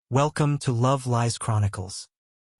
Welcome to Love Lies Chronicles.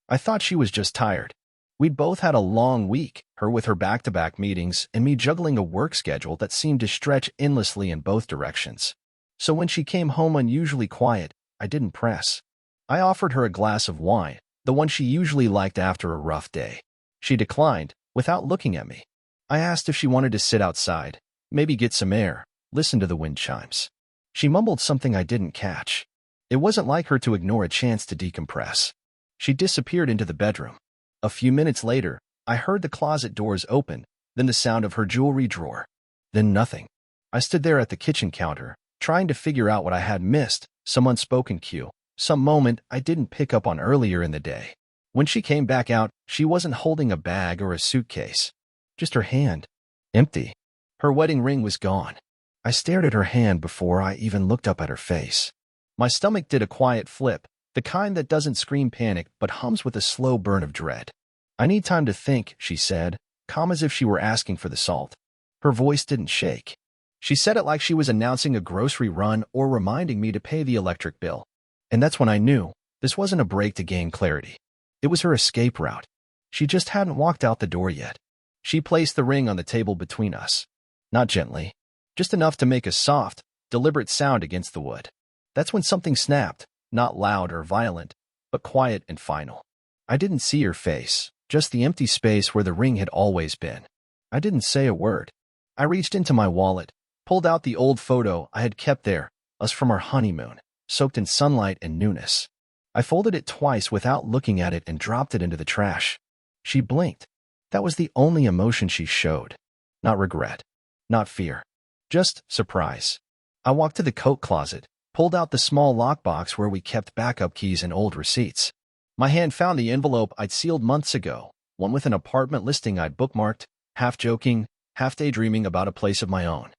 I thought she was just tired. We'd both had a long week, her with her back-to-back meetings and me juggling a work schedule that seemed to stretch endlessly in both directions. So when she came home unusually quiet, I didn't press. I offered her a glass of wine, the one she usually liked after a rough day. She declined, without looking at me. I asked if she wanted to sit outside, maybe get some air, listen to the wind chimes. She mumbled something I didn't catch. It wasn't like her to ignore a chance to decompress. She disappeared into the bedroom. A few minutes later, I heard the closet doors open, then the sound of her jewelry drawer. Then nothing. I stood there at the kitchen counter, trying to figure out what I had missed, some unspoken cue, some moment I didn't pick up on earlier in the day. When she came back out, she wasn't holding a bag or a suitcase. Just her hand. Empty. Her wedding ring was gone. I stared at her hand before I even looked up at her face. My stomach did a quiet flip, the kind that doesn't scream panic but hums with a slow burn of dread. "I need time to think," she said, calm as if she were asking for the salt. Her voice didn't shake. She said it like she was announcing a grocery run or reminding me to pay the electric bill. And that's when I knew this wasn't a break to gain clarity. It was her escape route. She just hadn't walked out the door yet. She placed the ring on the table between us. Not gently, just enough to make a soft, deliberate sound against the wood. That's when something snapped, not loud or violent, but quiet and final. I didn't see her face, just the empty space where the ring had always been. I didn't say a word. I reached into my wallet, pulled out the old photo I had kept there, us from our honeymoon, soaked in sunlight and newness. I folded it twice without looking at it and dropped it into the trash. She blinked. That was the only emotion she showed. Not regret. Not fear. Just surprise. I walked to the coat closet, pulled out the small lockbox where we kept backup keys and old receipts. My hand found the envelope I'd sealed months ago, one with an apartment listing I'd bookmarked, half joking, half daydreaming about a place of my own.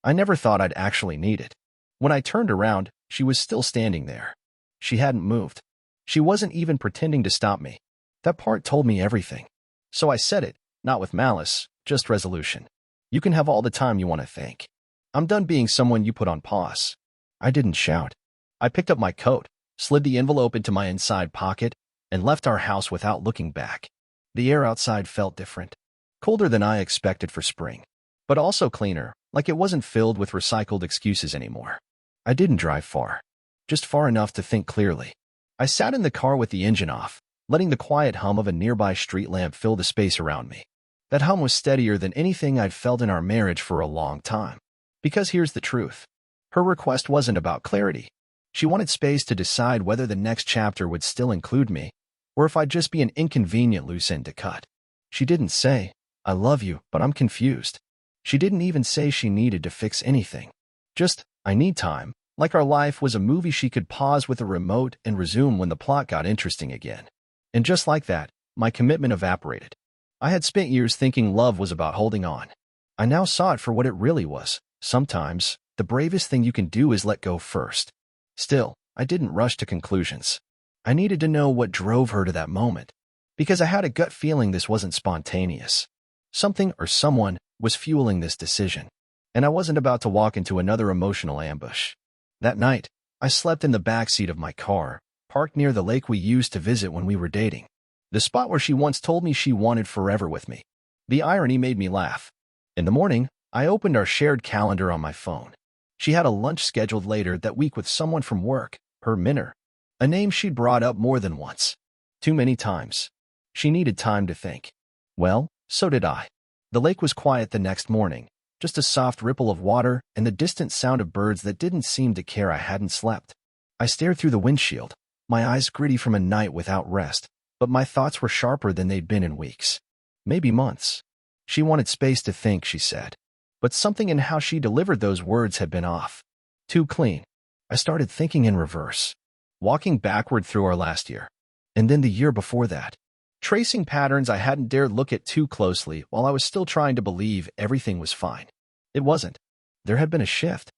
I never thought I'd actually need it. When I turned around, she was still standing there. She hadn't moved. She wasn't even pretending to stop me. That part told me everything. So I said it, not with malice, just resolution. "You can have all the time you want to think. I'm done being someone you put on pause." I didn't shout. I picked up my coat, slid the envelope into my inside pocket, and left our house without looking back. The air outside felt different. Colder than I expected for spring, but also cleaner, like it wasn't filled with recycled excuses anymore. I didn't drive far, just far enough to think clearly. I sat in the car with the engine off, letting the quiet hum of a nearby street lamp fill the space around me. That hum was steadier than anything I'd felt in our marriage for a long time. Because here's the truth. Her request wasn't about clarity. She wanted space to decide whether the next chapter would still include me, or if I'd just be an inconvenient loose end to cut. She didn't say, "I love you, but I'm confused." She didn't even say she needed to fix anything. Just, "I need time," like our life was a movie she could pause with a remote and resume when the plot got interesting again. And just like that, my commitment evaporated. I had spent years thinking love was about holding on. I now saw it for what it really was. Sometimes, the bravest thing you can do is let go first. Still, I didn't rush to conclusions. I needed to know what drove her to that moment, because I had a gut feeling this wasn't spontaneous. Something or someone was fueling this decision, and I wasn't about to walk into another emotional ambush. That night, I slept in the backseat of my car, parked near the lake we used to visit when we were dating, the spot where she once told me she wanted forever with me. The irony made me laugh. In the morning, I opened our shared calendar on my phone. She had a lunch scheduled later that week with someone from work, her mentor, a name she'd brought up more than once. Too many times. She needed time to think. Well, so did I. The lake was quiet the next morning, just a soft ripple of water and the distant sound of birds that didn't seem to care I hadn't slept. I stared through the windshield, my eyes gritty from a night without rest, but my thoughts were sharper than they'd been in weeks. Maybe months. She wanted space to think, she said. But something in how she delivered those words had been off. Too clean. I started thinking in reverse. Walking backward through our last year. And then the year before that. Tracing patterns I hadn't dared look at too closely while I was still trying to believe everything was fine. It wasn't. There had been a shift.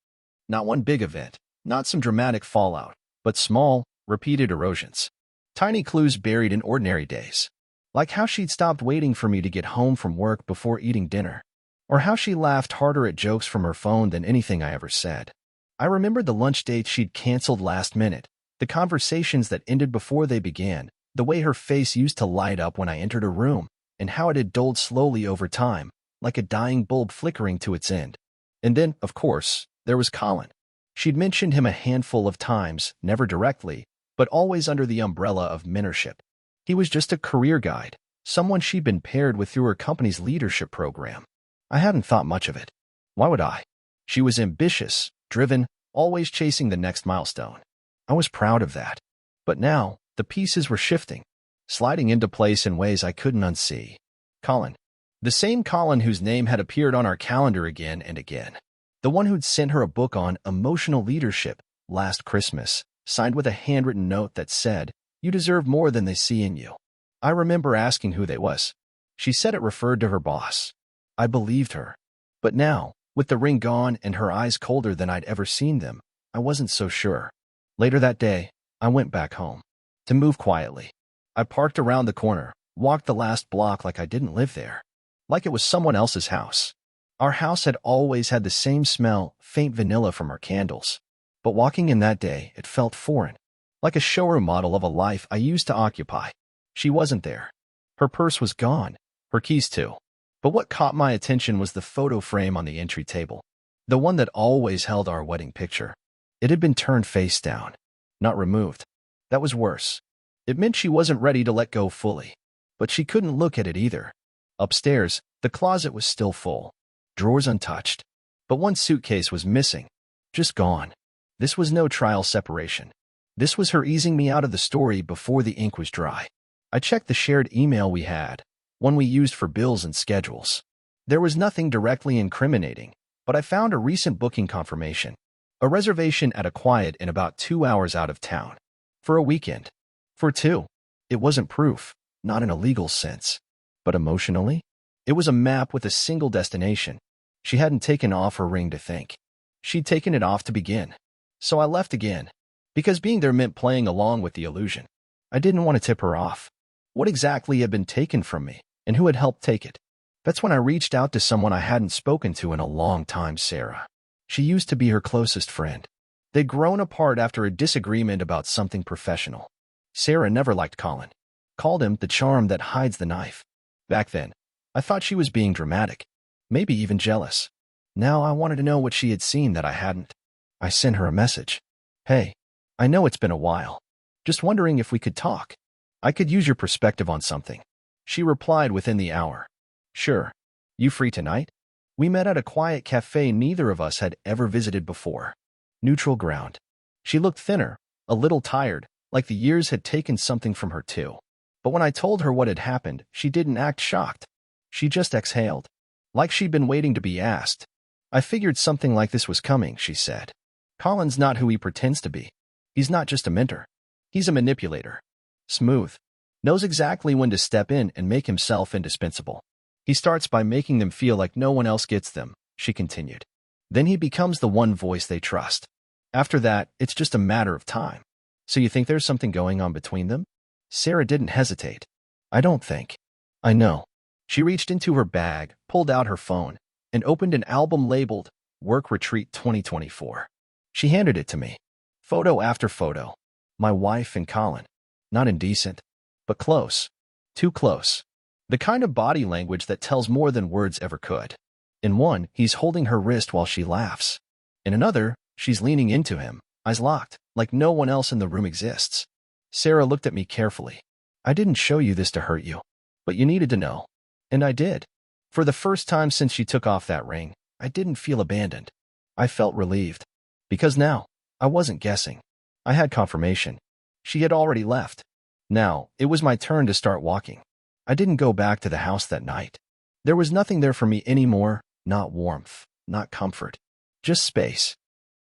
Not one big event, not some dramatic fallout, but small, repeated erosions. Tiny clues buried in ordinary days. Like how she'd stopped waiting for me to get home from work before eating dinner. Or how she laughed harder at jokes from her phone than anything I ever said. I remembered the lunch date she'd canceled last minute, The conversations that ended before they began, the way her face used to light up when I entered her room, and how it had dulled slowly over time, like a dying bulb flickering to its end. And then, of course, there was Colin. She'd mentioned him a handful of times, never directly, but always under the umbrella of mentorship. He was just a career guide, someone she'd been paired with through her company's leadership program. I hadn't thought much of it. Why would I? She was ambitious, driven, always chasing the next milestone. I was proud of that. But now, the pieces were shifting, sliding into place in ways I couldn't unsee. Colin. The same Colin whose name had appeared on our calendar again and again. The one who'd sent her a book on emotional leadership last Christmas, signed with a handwritten note that said, "You deserve more than they see in you." I remember asking who they was. She said it referred to her boss. I believed her. But now, with the ring gone and her eyes colder than I'd ever seen them, I wasn't so sure. Later that day, I went back home. To move quietly. I parked around the corner, walked the last block like I didn't live there. Like it was someone else's house. Our house had always had the same smell, faint vanilla from our candles. But walking in that day, it felt foreign. Like a showroom model of a life I used to occupy. She wasn't there. Her purse was gone. Her keys too. But what caught my attention was the photo frame on the entry table. The one that always held our wedding picture. It had been turned face down. Not removed. That was worse. It meant she wasn't ready to let go fully. But she couldn't look at it either. Upstairs, the closet was still full. Drawers untouched. But one suitcase was missing. Just gone. This was no trial separation. This was her easing me out of the story before the ink was dry. I checked the shared email we had, one we used for bills and schedules. There was nothing directly incriminating, but I found a recent booking confirmation. A reservation at a quiet in about 2 hours out of town. For a weekend. For two. It wasn't proof, not in a legal sense. But emotionally? It was a map with a single destination. She hadn't taken off her ring to think. She'd taken it off to begin. So I left again. Because being there meant playing along with the illusion. I didn't want to tip her off. What exactly had been taken from me, and who had helped take it? That's when I reached out to someone I hadn't spoken to in a long time, Sarah. She used to be her closest friend. They'd grown apart after a disagreement about something professional. Sarah never liked Colin. Called him the charm that hides the knife. Back then, I thought she was being dramatic. Maybe even jealous. Now I wanted to know what she had seen that I hadn't. I sent her a message. "Hey, I know it's been a while. Just wondering if we could talk. I could use your perspective on something." She replied within the hour. "Sure. You free tonight?" We met at a quiet cafe neither of us had ever visited before. Neutral ground. She looked thinner, a little tired, like the years had taken something from her too. But when I told her what had happened, she didn't act shocked. She just exhaled. Like she'd been waiting to be asked. "I figured something like this was coming," she said. "Colin's not who he pretends to be. He's not just a mentor. He's a manipulator. Smooth. Knows exactly when to step in and make himself indispensable. He starts by making them feel like no one else gets them," she continued. "Then he becomes the one voice they trust. After that, it's just a matter of time." "So you think there's something going on between them?" Sarah didn't hesitate. "I don't think. I know." She reached into her bag, pulled out her phone, and opened an album labeled Work Retreat 2024. She handed it to me. Photo after photo. My wife and Colin. Not indecent, but close. Too close. The kind of body language that tells more than words ever could. In one, he's holding her wrist while she laughs. In another, she's leaning into him, eyes locked, like no one else in the room exists. Sarah looked at me carefully. "I didn't show you this to hurt you, but you needed to know." And I did. For the first time since she took off that ring, I didn't feel abandoned. I felt relieved. Because now, I wasn't guessing. I had confirmation. She had already left. Now, it was my turn to start walking. I didn't go back to the house that night. There was nothing there for me anymore, not warmth, not comfort. Just space.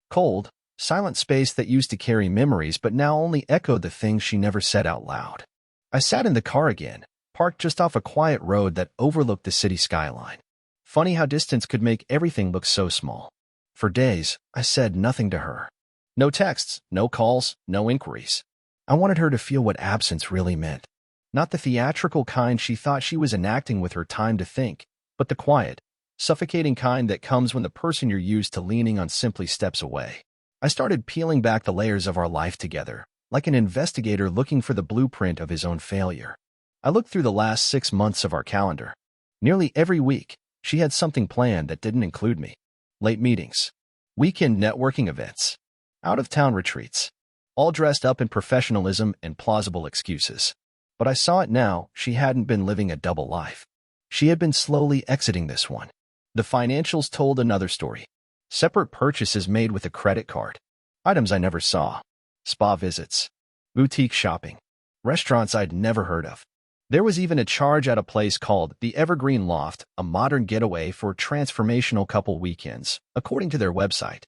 Cold, silent space that used to carry memories but now only echoed the things she never said out loud. I sat in the car again, parked just off a quiet road that overlooked the city skyline. Funny how distance could make everything look so small. For days, I said nothing to her. No texts, no calls, no inquiries. I wanted her to feel what absence really meant. Not the theatrical kind she thought she was enacting with her time to think, but the quiet, suffocating kind that comes when the person you're used to leaning on simply steps away. I started peeling back the layers of our life together, like an investigator looking for the blueprint of his own failure. I looked through the last 6 months of our calendar. Nearly every week, she had something planned that didn't include me. Late meetings, weekend networking events, out-of-town retreats, all dressed up in professionalism and plausible excuses. But I saw it now, she hadn't been living a double life. She had been slowly exiting this one. The financials told another story. Separate purchases made with a credit card. Items I never saw. Spa visits. Boutique shopping. Restaurants I'd never heard of. There was even a charge at a place called the Evergreen Loft, a modern getaway for transformational couple weekends, according to their website.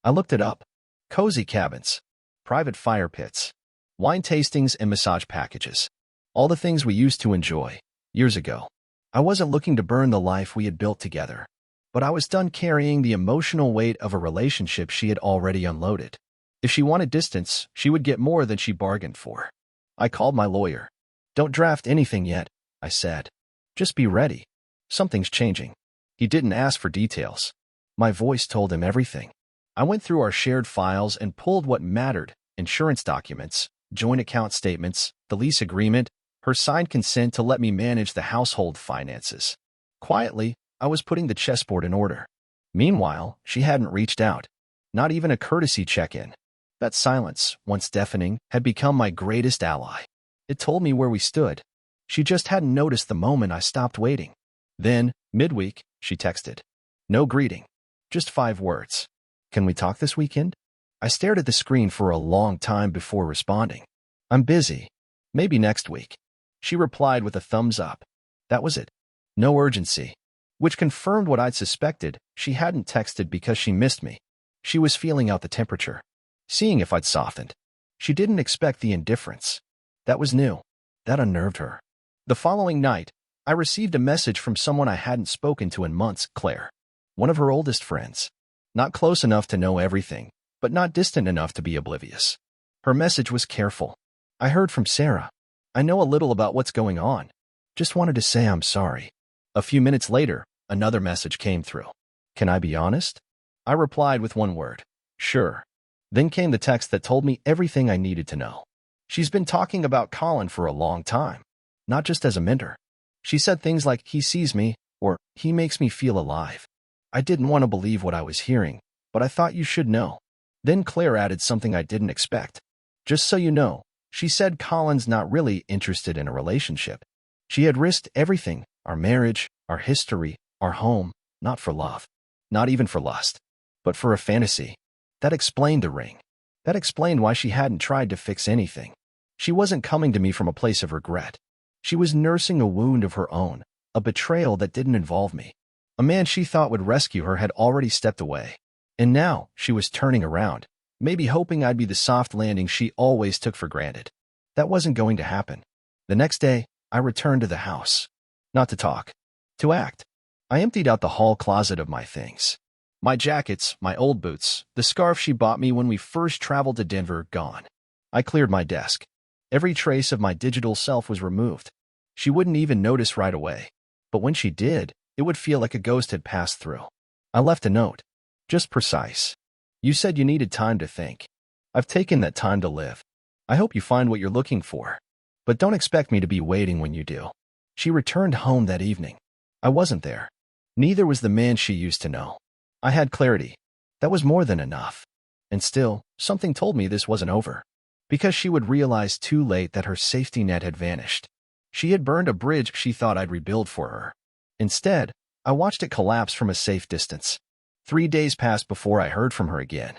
I looked it up. Cozy cabins. Private fire pits. Wine tastings and massage packages. All the things we used to enjoy years ago. I wasn't looking to burn the life we had built together, but I was done carrying the emotional weight of a relationship she had already unloaded. If she wanted distance, she would get more than she bargained for. I called my lawyer. "Don't draft anything yet," I said. "Just be ready. Something's changing." He didn't ask for details. My voice told him everything. I went through our shared files and pulled what mattered: insurance documents, joint account statements, the lease agreement, her signed consent to let me manage the household finances. Quietly, I was putting the chessboard in order. Meanwhile, she hadn't reached out. Not even a courtesy check-in. That silence, once deafening, had become my greatest ally. It told me where we stood. She just hadn't noticed the moment I stopped waiting. Then, midweek, she texted. No greeting. Just 5 words. "Can we talk this weekend?" I stared at the screen for a long time before responding. "I'm busy. Maybe next week." She replied with a thumbs up. That was it. No urgency. Which confirmed what I'd suspected: she hadn't texted because she missed me. She was feeling out the temperature, seeing if I'd softened. She didn't expect the indifference. That was new. That unnerved her. The following night, I received a message from someone I hadn't spoken to in months, Claire. One of her oldest friends. Not close enough to know everything, but not distant enough to be oblivious. Her message was careful. "I heard from Sarah. I know a little about what's going on. Just wanted to say I'm sorry." A few minutes later, another message came through. "Can I be honest?" I replied with one word. "Sure." Then came the text that told me everything I needed to know. She's been talking about Colin for a long time, not just as a mentor. She said things like, "He sees me," or "He makes me feel alive." I didn't want to believe what I was hearing, but I thought you should know. Then Claire added something I didn't expect. "Just so you know," she said, "Colin's not really interested in a relationship." She had risked everything: our marriage, our history, our home, not for love, not even for lust, but for a fantasy. That explained the ring. That explained why she hadn't tried to fix anything. She wasn't coming to me from a place of regret. She was nursing a wound of her own, a betrayal that didn't involve me. A man she thought would rescue her had already stepped away. And now she was turning around, maybe hoping I'd be the soft landing she always took for granted. That wasn't going to happen. The next day, I returned to the house. Not to talk. To act. I emptied out the hall closet of my things. My jackets, my old boots, the scarf she bought me when we first traveled to Denver, gone. I cleared my desk. Every trace of my digital self was removed. She wouldn't even notice right away. But when she did, it would feel like a ghost had passed through. I left a note. Just precise. "You said you needed time to think. I've taken that time to live. I hope you find what you're looking for. But don't expect me to be waiting when you do." She returned home that evening. I wasn't there. Neither was the man she used to know. I had clarity. That was more than enough. And still, something told me this wasn't over. Because she would realize too late that her safety net had vanished. She had burned a bridge she thought I'd rebuild for her. Instead, I watched it collapse from a safe distance. 3 days passed before I heard from her again.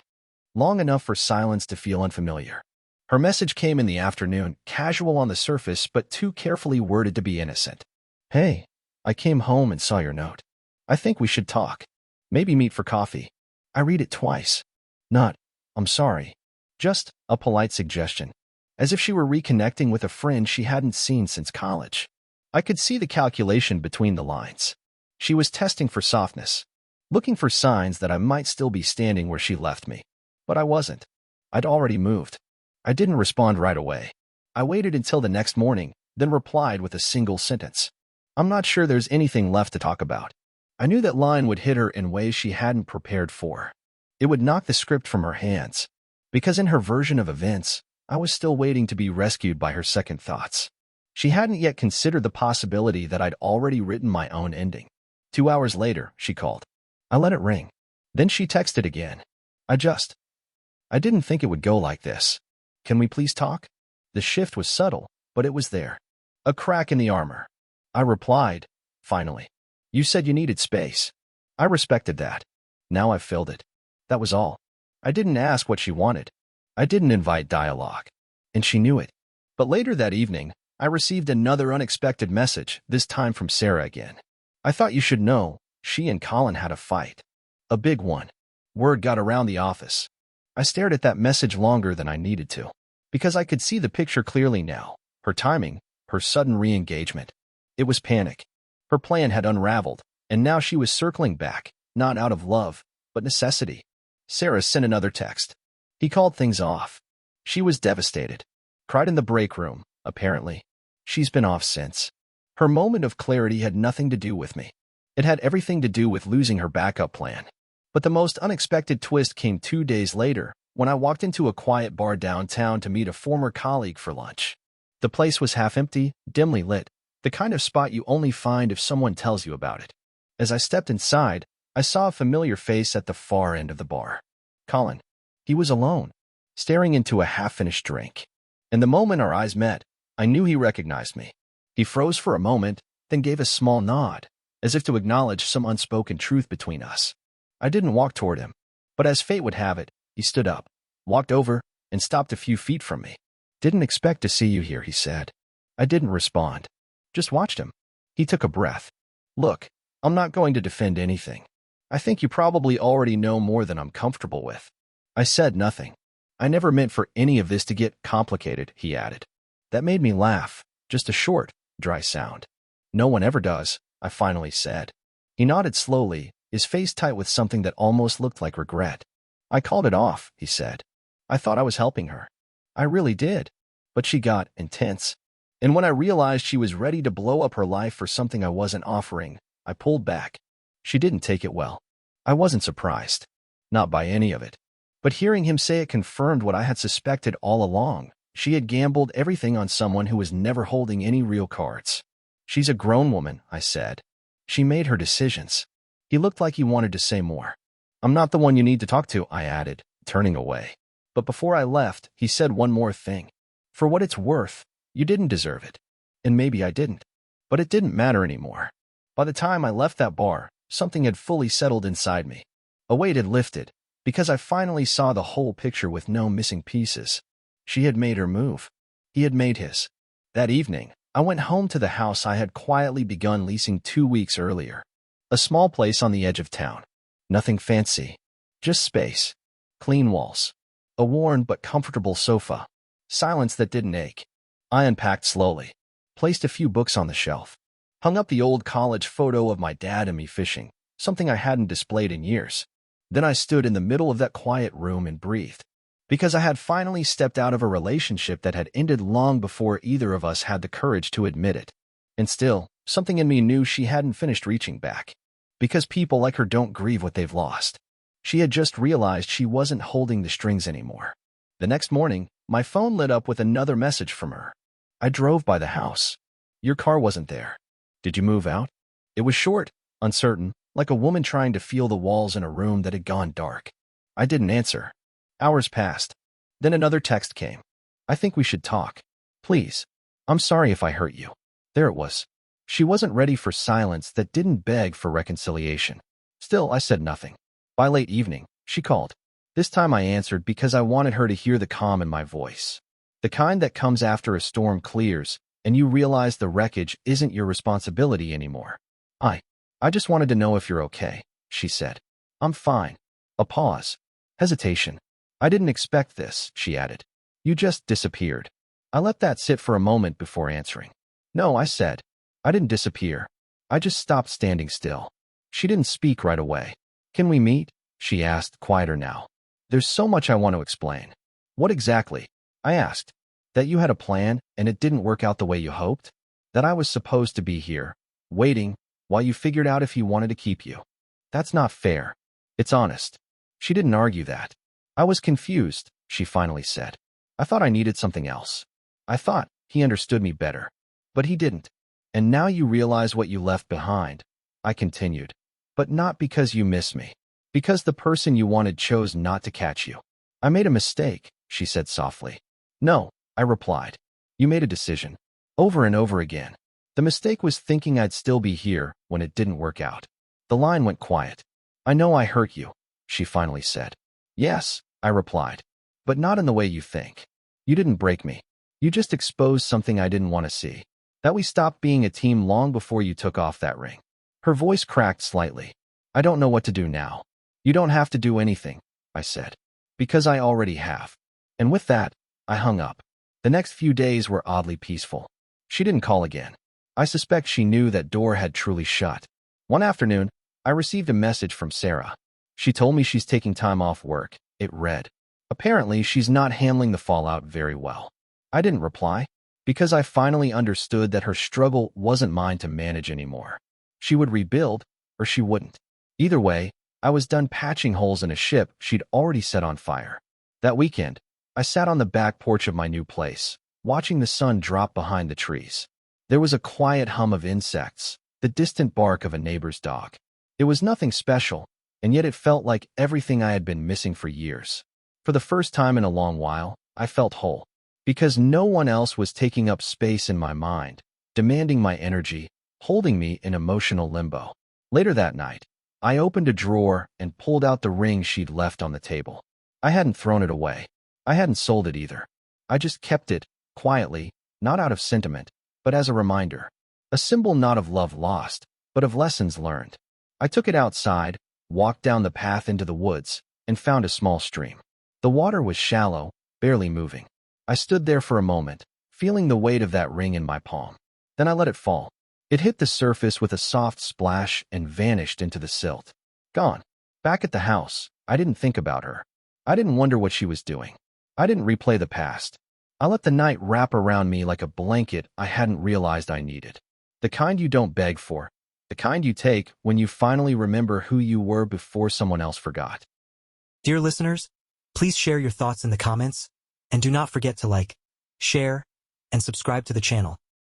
Long enough for silence to feel unfamiliar. Her message came in the afternoon, casual on the surface, but too carefully worded to be innocent. "Hey, I came home and saw your note. I think we should talk. Maybe meet for coffee." I read it twice. Not, "I'm sorry." Just a polite suggestion. As if she were reconnecting with a friend she hadn't seen since college. I could see the calculation between the lines. She was testing for softness. Looking for signs that I might still be standing where she left me. But I wasn't. I'd already moved. I didn't respond right away. I waited until the next morning, then replied with a single sentence. "I'm not sure there's anything left to talk about." I knew that line would hit her in ways she hadn't prepared for. It would knock the script from her hands. Because in her version of events, I was still waiting to be rescued by her second thoughts. She hadn't yet considered the possibility that I'd already written my own ending. 2 hours later, she called. I let it ring. Then she texted again. I didn't think it would go like this. Can we please talk? The shift was subtle, but it was there. A crack in the armor. I replied, finally. You said you needed space. I respected that. Now I've filled it. That was all. I didn't ask what she wanted. I didn't invite dialogue. And she knew it. But later that evening, I received another unexpected message, this time from Sarah again. I thought you should know, she and Colin had a fight. A big one. Word got around the office. I stared at that message longer than I needed to, because I could see the picture clearly now. Her timing, her sudden re-engagement. It was panic. Her plan had unraveled, and now she was circling back, not out of love, but necessity. Sarah sent another text. He called things off. She was devastated. Cried in the break room, apparently. She's been off since. Her moment of clarity had nothing to do with me. It had everything to do with losing her backup plan. But the most unexpected twist came 2 days later, when I walked into a quiet bar downtown to meet a former colleague for lunch. The place was half empty, dimly lit, the kind of spot you only find if someone tells you about it. As I stepped inside, I saw a familiar face at the far end of the bar. Colin. He was alone, staring into a half-finished drink. And the moment our eyes met, I knew he recognized me. He froze for a moment, then gave a small nod, as if to acknowledge some unspoken truth between us. I didn't walk toward him, but as fate would have it, he stood up, walked over, and stopped a few feet from me. Didn't expect to see you here, he said. I didn't respond. Just watched him. He took a breath. Look, I'm not going to defend anything. I think you probably already know more than I'm comfortable with. I said nothing. I never meant for any of this to get complicated, he added. That made me laugh, just a short, dry sound. No one ever does, I finally said. He nodded slowly, his face tight with something that almost looked like regret. I called it off, he said. I thought I was helping her. I really did. But she got intense. And when I realized she was ready to blow up her life for something I wasn't offering, I pulled back. She didn't take it well. I wasn't surprised. Not by any of it. But hearing him say it confirmed what I had suspected all along. She had gambled everything on someone who was never holding any real cards. She's a grown woman, I said. She made her decisions. He looked like he wanted to say more. I'm not the one you need to talk to, I added, turning away. But before I left, he said one more thing. For what it's worth, you didn't deserve it. And maybe I didn't. But it didn't matter anymore. By the time I left that bar, something had fully settled inside me. A weight had lifted, because I finally saw the whole picture with no missing pieces. She had made her move. He had made his. That evening, I went home to the house I had quietly begun leasing 2 weeks earlier. A small place on the edge of town. Nothing fancy. Just space. Clean walls. A worn but comfortable sofa. Silence that didn't ache. I unpacked slowly. Placed a few books on the shelf. Hung up the old college photo of my dad and me fishing, something I hadn't displayed in years. Then I stood in the middle of that quiet room and breathed. Because I had finally stepped out of a relationship that had ended long before either of us had the courage to admit it. And still, something in me knew she hadn't finished reaching back. Because people like her don't grieve what they've lost. She had just realized she wasn't holding the strings anymore. The next morning, my phone lit up with another message from her. I drove by the house. Your car wasn't there. Did you move out? It was short, uncertain, like a woman trying to feel the walls in a room that had gone dark. I didn't answer. Hours passed. Then another text came. I think we should talk. Please. I'm sorry if I hurt you. There it was. She wasn't ready for silence that didn't beg for reconciliation. Still, I said nothing. By late evening, she called. This time I answered because I wanted her to hear the calm in my voice. The kind that comes after a storm clears, and you realize the wreckage isn't your responsibility anymore. I just wanted to know if you're okay, she said. I'm fine. A pause. Hesitation. I didn't expect this, she added. You just disappeared. I let that sit for a moment before answering. No, I said. I didn't disappear. I just stopped standing still. She didn't speak right away. Can we meet? She asked, quieter now. There's so much I want to explain. What exactly? I asked. That you had a plan and it didn't work out the way you hoped? That I was supposed to be here, waiting, while you figured out if he wanted to keep you. That's not fair. It's honest. She didn't argue that. I was confused, she finally said. I thought I needed something else. I thought he understood me better. But he didn't. And now you realize what you left behind, I continued. But not because you miss me. Because the person you wanted chose not to catch you. I made a mistake, she said softly. No, I replied. You made a decision. Over and over again. The mistake was thinking I'd still be here when it didn't work out. The line went quiet. I know I hurt you, she finally said. Yes, I replied. But not in the way you think. You didn't break me. You just exposed something I didn't want to see. That we stopped being a team long before you took off that ring. Her voice cracked slightly. I don't know what to do now. You don't have to do anything, I said. Because I already have. And with that, I hung up. The next few days were oddly peaceful. She didn't call again. I suspect she knew that door had truly shut. One afternoon, I received a message from Sarah. She told me she's taking time off work. It read, apparently she's not handling the fallout very well. I didn't reply, because I finally understood that her struggle wasn't mine to manage anymore. She would rebuild, or she wouldn't. Either way, I was done patching holes in a ship she'd already set on fire. That weekend, I sat on the back porch of my new place, watching the sun drop behind the trees. There was a quiet hum of insects, the distant bark of a neighbor's dog. It was nothing special, and yet it felt like everything I had been missing for years. For the first time in a long while, I felt whole. Because no one else was taking up space in my mind, demanding my energy, holding me in emotional limbo. Later that night, I opened a drawer and pulled out the ring she'd left on the table. I hadn't thrown it away. I hadn't sold it either. I just kept it, quietly, not out of sentiment, but as a reminder. A symbol not of love lost, but of lessons learned. I took it outside, walked down the path into the woods, and found a small stream. The water was shallow, barely moving. I stood there for a moment, feeling the weight of that ring in my palm. Then I let it fall. It hit the surface with a soft splash and vanished into the silt. Gone. Back at the house, I didn't think about her. I didn't wonder what she was doing. I didn't replay the past. I let the night wrap around me like a blanket I hadn't realized I needed. The kind you don't beg for. The kind you take when you finally remember who you were before someone else forgot. Dear listeners, please share your thoughts in the comments, and do not forget to like, share, and subscribe to the channel.